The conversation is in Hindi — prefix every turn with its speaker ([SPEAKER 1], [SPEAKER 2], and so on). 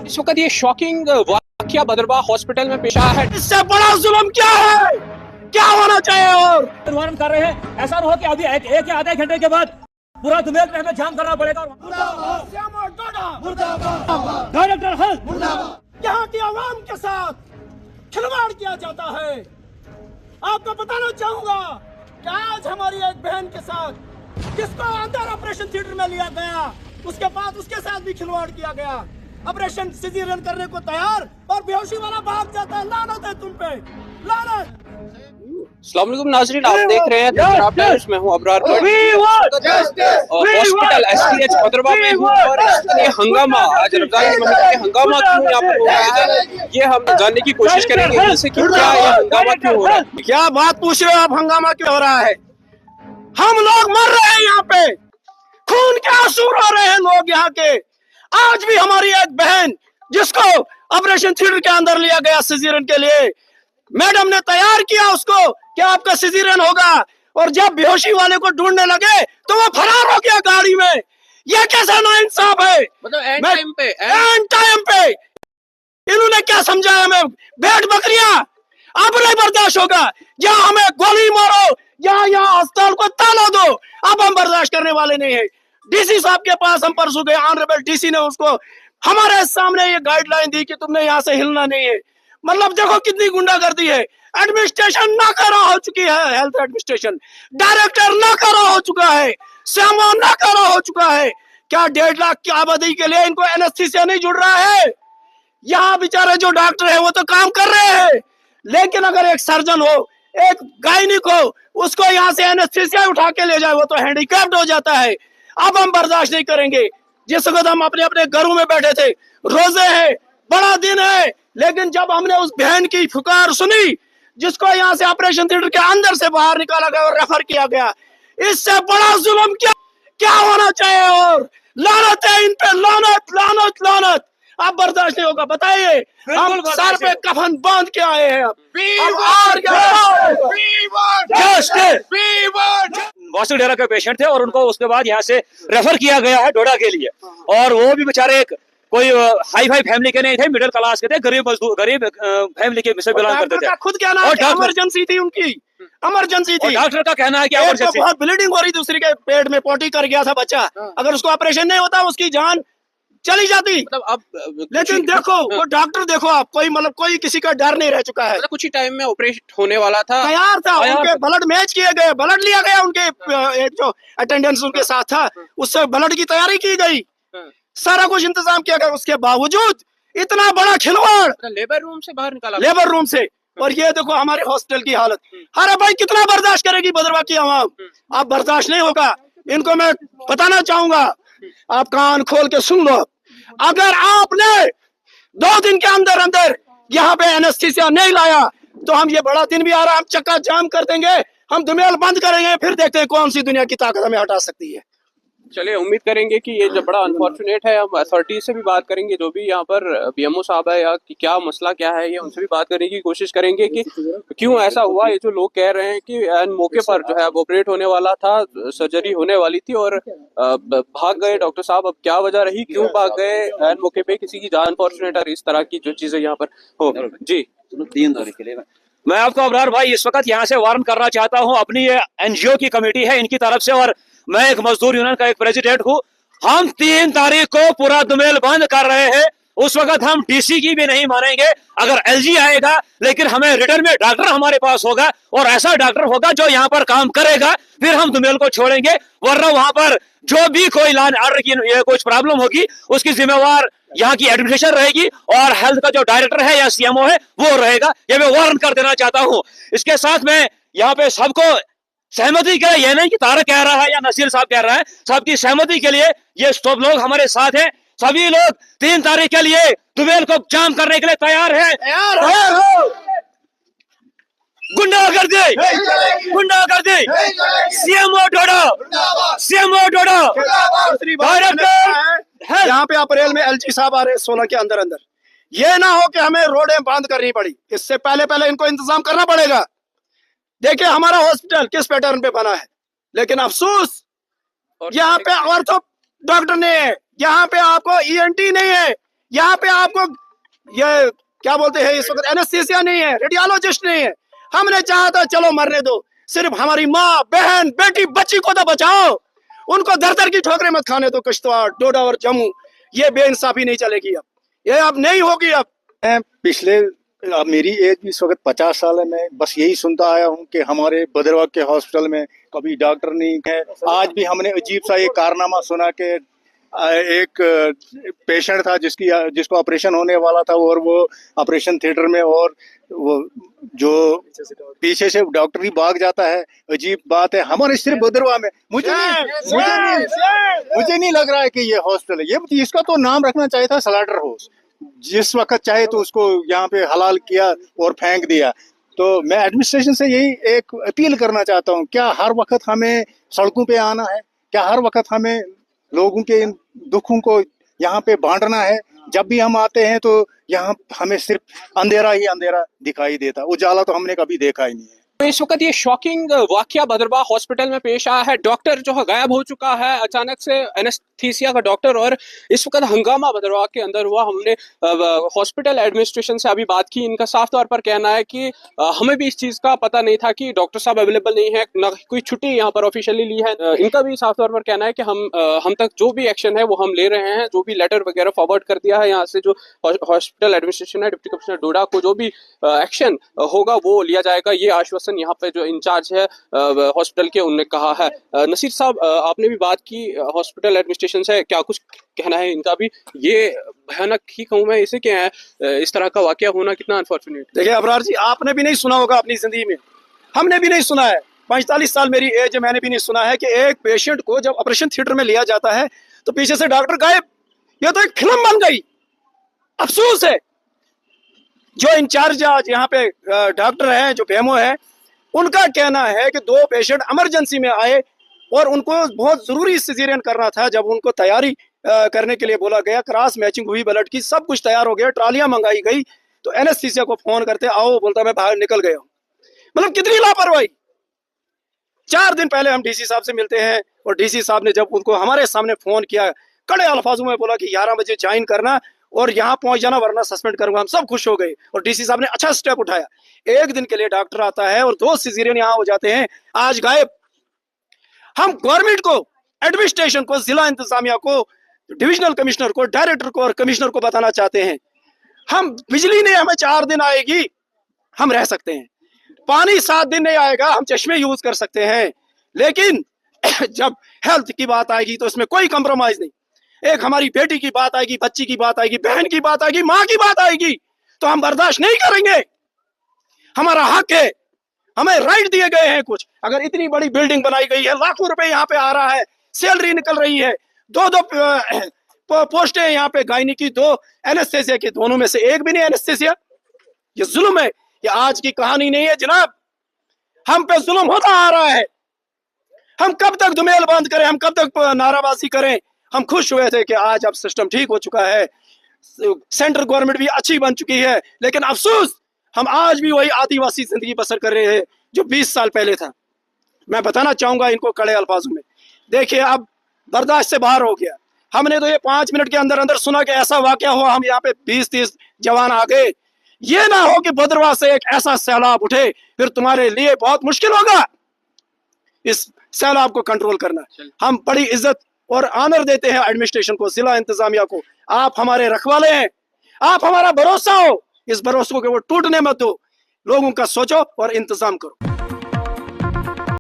[SPEAKER 1] इस वक्त ये शॉकिंग वाकया बदरवा हॉस्पिटल में पेश आया है। इससे बड़ा जुल्म क्या है, क्या होना चाहिए? और
[SPEAKER 2] वार्न कर रहे हैं, ऐसा ना हो कि अभी एक या आधे घंटे के बाद पूरा दुनिया में जाम करना पड़ेगा। डायरेक्टर हेल्थ, यहाँ की आवाम के साथ खिलवाड़ किया जाता है। आपको बताना चाहूंगा कि आज हमारी एक बहन के साथ जिसको अंदर ऑपरेशन थिएटर में लिया गया, उसके बाद उसके साथ भी खिलवाड़ किया गया। ऑपरेशन सिजेरियन करने को तैयार और बेहोशी वाला भाग जाता है। लानत है तुम पे, लानत।
[SPEAKER 1] अस्सलाम वालेकुम नाज़रीन, आप देख रहे हैं पंजाब टाइम्स में हूं अबरार हॉस्पिटल एसटीएच बदरवा में हूं और ये हंगामा आज रमजान के महीने में हंगामा क्यों यहाँ पर हो रहा है, ये हम जानने की कोशिश करेंगे इनसे कि क्या ये हंगामा क्यों हो रहा है।
[SPEAKER 3] क्या बात पूछ रहे हो आप? हंगामा क्यों हो रहा है? हम लोग मर रहे हैं यहाँ पे, खून के आंसू रो रहे हैं लोग यहाँ के। आज भी हमारी एक बहन जिसको ऑपरेशन थिएटर के अंदर लिया गया सिजेरियन के लिए, मैडम ने तैयार किया उसको कि आपका सिजेरियन होगा, और जब बेहोशी वाले को ढूंढने लगे तो वो फरार हो गया गाड़ी में। ये कैसा नाइंसाफ है?
[SPEAKER 1] मतलब एंड
[SPEAKER 3] टाइम पे इन्होंने क्या समझा हमें? भेड़ बकरियां अब नहीं बर्दाश्त होगा। जहाँ हमें गोली मारो या यहाँ अस्पताल को ताला दो, अब हम बर्दाश्त करने वाले नहीं है। डीसी साहब के पास हम परसों गए, ऑनरेबल डीसी ने उसको हमारे सामने ये गाइडलाइन दी कि तुमने यहाँ से हिलना नहीं है। मतलब देखो कितनी गुंडागर्दी है। एडमिनिस्ट्रेशन नाकारा हो चुकी है, हेल्थ एडमिनिस्ट्रेशन, डायरेक्टर नाकारा हो चुका है, सीएमओ नाकारा हो चुका है। क्या 1.5 लाख की आबादी के लिए इनको एनेस्थीसिया नहीं जुड़ रहा है? यहाँ बेचारे जो डॉक्टर है वो तो काम कर रहे हैं, लेकिन अगर एक सर्जन हो, एक गायनिक हो, उसको यहाँ से एनेस्थीसिया उठा के ले जाए, वो तो हैंडीकैप्ड हो जाता है। अब हम बर्दाश्त नहीं करेंगे। जिस वक्त हम अपने अपने घरों में बैठे थे, रोजे हैं, बड़ा दिन है, लेकिन जब हमने उस बहन की पुकार सुनी जिसको यहाँ से ऑपरेशन थिएटर के अंदर से बाहर निकाला गया और रेफर किया गया, इससे बड़ा जुल्म क्या होना चाहिए? और लानत है इन पे, लानत लानत लानत। अब बर्दाश्त नहीं होगा। बताइए, हम सर पे कफन बांध के आए हैं।
[SPEAKER 2] वासु डेरा के पेशेंट थे और उनको उसके बाद यहाँ से रेफर किया गया है डोडा के लिए, और वो भी बेचारे एक कोई हाई फाई फैमिली के नहीं थे, मिडिल क्लास के थे, गरीब मजदूर, गरीब फैमिली के से बिलोंग करते थे।
[SPEAKER 3] खुद क्या नाम, इमरजेंसी थी उनकी, इमरजेंसी थी।
[SPEAKER 2] डॉक्टर का कहना है कि इमरजेंसी,
[SPEAKER 3] बहुत ब्लीडिंग हो रही, दूसरी के पेट में पोटी कर गया था बच्चा। अगर उसको ऑपरेशन नहीं होता उसकी जान चली जाती।
[SPEAKER 1] मतलब अब
[SPEAKER 3] लेकिन देखो वो डॉक्टर, देखो आप, कोई मतलब कोई किसी का डर नहीं रह चुका है।
[SPEAKER 1] मतलब कुछ ही टाइम में ऑपरेशन होने वाला था,
[SPEAKER 3] तैयार था, उनके ब्लड मैच किए गए, ब्लड लिया गया, उनके एक जो अटेंडेंस उनके साथ था उससे ब्लड की तैयारी की गई, सारा कुछ इंतजाम किया गया। उसके बावजूद इतना बड़ा खिलवाड़
[SPEAKER 1] लेबर रूम से बाहर निकाला,
[SPEAKER 3] लेबर रूम से। और ये देखो हमारे हॉस्पिटल की हालत। अरे भाई कितना बर्दाश्त करेगी बदरवा की आवाम? आप बर्दाश्त नहीं होगा। इनको मैं बताना चाहूंगा, आप कान खोल के सुन लो, अगर आपने 2 दिन के अंदर अंदर यहाँ पे एनेस्थीसिया नहीं लाया तो हम, ये बड़ा दिन भी आ रहा है, हम चक्का जाम कर देंगे, हम दुमेल बंद करेंगे, फिर देखते हैं कौन सी दुनिया की ताकत हमें हटा सकती है।
[SPEAKER 1] चलिए उम्मीद करेंगे कि ये जो बड़ा अनफॉर्चुनेट है, हम अथॉरिटी से भी बात करेंगे, जो भी यहाँ पर बीएमओ साहब है या कि क्या मसला क्या है, ये उनसे भी बात करने की कोशिश करेंगे कि क्यों ऐसा हुआ। ये जो लोग कह रहे हैं कि एन मौके पर जो है ऑपरेट होने वाला था, सर्जरी होने वाली थी और भाग गए डॉक्टर साहब। अब क्या वजह रही, क्यों भाग गए एन मौके पे, किसी की जान अनफॉर्चुनेट और इस तरह की जो चीजें यहाँ पर हो। जी
[SPEAKER 2] 3 दौरे के लिए मैं आपको अबरार भाई इस वक्त यहाँ से वार्न करना चाहता हूँ। अपनी ये एनजीओ की कमेटी है इनकी तरफ से, और मैं एक मजदूर यूनियन का एक प्रेसिडेंट हूँ। हम 3 तारीख को पूरा दुमेल बंद कर रहे हैं। उस वक्त हम डीसी की भी नहीं मानेंगे अगर एलजी आएगा, लेकिन हमें रिटर्न में डॉक्टर हमारे पास होगा और ऐसा डॉक्टर होगा जो यहाँ पर काम करेगा, फिर हम दुमेल को छोड़ेंगे। वरना वहां पर जो भी कोई लॉ एंड ऑर्डर की कुछ प्रॉब्लम होगी उसकी जिम्मेवार यहाँ की एडमिनिस्ट्रेशन रहेगी और हेल्थ का जो डायरेक्टर है या सीएमओ है वो रहेगा। ये मैं वार्न कर देना चाहता हूँ। इसके साथ मैं यहाँ पे सबको सहमति के लिए, ये नहीं कि तारक कह रहा है या नसीर साहब कह रहा है, सबकी सहमति के लिए ये सब लोग हमारे साथ हैं। सभी लोग 3 तारीख के लिए दुमेल को जाम करने के लिए तैयार है। गुंडागर्दी, गुंडागर्दी, सीएमओ डोडा, सीएमओ डोडा, डायरेक्टर।
[SPEAKER 3] यहाँ पे अप्रैल में एलजी साहब आ रहे हैं 16 के अंदर अंदर। ये ना हो कि हमें रोडें बंद करनी पड़ी, इससे पहले इनको इंतजाम करना पड़ेगा। देखिए हमारा हॉस्पिटल किस पैटर्न पे बना है, लेकिन अफसोस यहाँ पे ऑर्थो डॉक्टर नहीं है, यहाँ पे आपको ईएनटी नहीं है, यहाँ पे आपको ये क्या बोलते हैं इस वक्त एनेस्थीसिया नहीं है, रेडियोलॉजिस्ट नहीं है। हमने चाहा था चलो मरने दो, सिर्फ हमारी माँ बहन बेटी बच्ची को तो बचाओ, उनको दर दर की ठोकरें मत खाने दो। किश्तवाड़, डोडा और जम्मू, ये बेइंसाफी नहीं चलेगी, अब ये अब नहीं होगी। अब
[SPEAKER 4] पिछले अब मेरी एज भी इस वक्त 50 साल है, मैं बस यही सुनता आया हूँ कि हमारे भद्रवाह के हॉस्पिटल में कभी डॉक्टर नहीं है। आज भी हमने अजीब सा एक कारनामा सुना कि एक पेशेंट था जिसको ऑपरेशन होने वाला था और वो ऑपरेशन थिएटर में, और वो जो पीछे से डॉक्टर ही भाग जाता है। अजीब बात है हमारे सिर्फ भद्रवाह में। मुझे नहीं लग रहा है कि ये हॉस्पिटल है। ये इसका तो नाम रखना चाहिए था स्लाटर हाउस। जिस वक्त चाहे तो उसको यहाँ पे हलाल किया और फेंक दिया। तो मैं एडमिनिस्ट्रेशन से यही एक अपील करना चाहता हूँ, क्या हर वक्त हमें सड़कों पे आना है? क्या हर वक्त हमें लोगों के इन दुखों को यहाँ पे बांटना है? जब भी हम आते हैं तो यहाँ हमें सिर्फ अंधेरा ही अंधेरा दिखाई देता, उजाला तो हमने कभी देखा ही नहीं है।
[SPEAKER 1] तो इस वक्त ये शॉकिंग वाकया भद्रवाह हॉस्पिटल में पेश आया है। डॉक्टर जो है गायब हो चुका है अचानक से, एनेस्थीसिया का डॉक्टर, और इस वक्त हंगामा भद्रवाह के अंदर हुआ। हमने हॉस्पिटल एडमिनिस्ट्रेशन से अभी बात की, इनका साफ तौर पर कहना है कि हमें भी इस चीज़ का पता नहीं था कि डॉक्टर साहब अवेलेबल नहीं है, ना कोई छुट्टी यहाँ पर ऑफिशियली ली है। इनका भी साफ तौर पर कहना है कि हम तक जो भी एक्शन है वो हम ले रहे हैं, जो भी लेटर वगैरह फॉरवर्ड कर दिया है यहाँ से जो हॉस्पिटल एडमिनिस्ट्रेशन है, डिप्टी कमिश्नर डोडा को जो भी एक्शन होगा वो लिया जाएगा। ये आश्वासन यहाँ पे जो इंचार्ज है हॉस्पिटल के उनने कहा है। नसीर साहब, आपने भी बात की हॉस्पिटल एडमिनिस्ट्रेशन से, क्या कुछ कहना है इनका भी? ये भयानक ही कहूँ मैं इसे, क्या है इस तरह का वाकया होना कितना अनफॉर्चुनेट।
[SPEAKER 3] देखिए अबरार जी, आपने भी नहीं सुना होगा अपनी जिंदगी में, हमने भी नहीं सुना है। 45 साल मेरी एज है, मैंने भी नहीं सुना है कि एक पेशेंट को जब ऑपरेशन थिएटर में लिया जाता है तो पीछे से डॉक्टर गायब। ये तो एक फिल्म बन गई। अफसोस है जो इंचार्ज आज यहाँ पे डॉक्टर है, जो पेमो है, उनका कहना है कि 2 पेशेंट इमरजेंसी में आए और उनको बहुत जरूरी सिजेरियन करना था। जब उनको तैयारी करने के लिए बोला गया, क्रॉस मैचिंग हुई ब्लड की, सब कुछ तैयार हो गया, ट्रालियां मंगाई गई, तो एनेस्थीसिया को फोन करते आओ, बोलता मैं बाहर निकल गया हूँ। मतलब कितनी लापरवाही। 4 दिन पहले हम डीसी साहब से मिलते हैं और डीसी साहब ने जब उनको हमारे सामने फोन किया, कड़े अल्फाजों में बोला कि 11 बजे ज्वाइन करना और यहाँ पहुंच जाना वरना सस्पेंड करूंगा। हम सब खुश हो गए और डीसी साहब ने अच्छा स्टेप उठाया। एक दिन के लिए डॉक्टर आता है और 2 सिजेरियन यहाँ हो जाते हैं, आज गायब। हम गवर्नमेंट को, एडमिनिस्ट्रेशन को, जिला इंतजामिया को, डिविजनल कमिश्नर को, डायरेक्टर को और कमिश्नर को बताना चाहते हैं, हम बिजली नहीं हमें 4 दिन आएगी, हम रह सकते हैं। पानी 7 दिन नहीं आएगा, हम चश्मे यूज कर सकते हैं, लेकिन जब हेल्थ की बात आएगी तो इसमें कोई कंप्रोमाइज नहीं। एक हमारी बेटी की बात आएगी, बच्ची की बात आएगी, बहन की बात आएगी, माँ की बात आएगी, तो हम बर्दाश्त नहीं करेंगे। हमारा हक है, हमें राइट दिए गए हैं कुछ। अगर इतनी बड़ी बिल्डिंग बनाई गई है, लाखों रुपए यहाँ पे आ रहा है, सैलरी निकल रही है, 2 पोस्टें यहाँ पे गायनी की, 2 एनेस्थीसिया की, दोनों में से एक भी नहीं एनेस्थीसिया। ये जुल्म है, ये आज की कहानी नहीं है जनाब। हम पे जुल्म होता आ रहा है। हम कब तक दुमेल बंद करें, हम कब तक नाराबाजी करें? हम खुश हुए थे कि आज अब सिस्टम ठीक हो चुका है, सेंट्रल गवर्नमेंट भी अच्छी बन चुकी है, लेकिन अफसोस हम आज भी वही आदिवासी जिंदगी बसर कर रहे हैं जो 20 साल पहले था। मैं बताना चाहूंगा इनको कड़े अल्फाजों में, देखिए अब बर्दाश्त से बाहर हो गया। हमने तो ये 5 मिनट के अंदर अंदर सुना कि ऐसा वाकया हुआ, हम यहाँ पे 20-30 जवान आ गए। ये ना हो कि भद्रवाह से एक ऐसा सैलाब उठे, फिर तुम्हारे लिए बहुत मुश्किल होगा इस सैलाब को कंट्रोल करना। हम बड़ी इज्जत और ऑनर देते हैं एडमिनिस्ट्रेशन को, जिला इंतजामिया को। आप हमारे रखवाले हैं, आप हमारा भरोसा हो, इस भरोसे को वो टूटने मत दो। लोगों का सोचो और इंतजाम करो।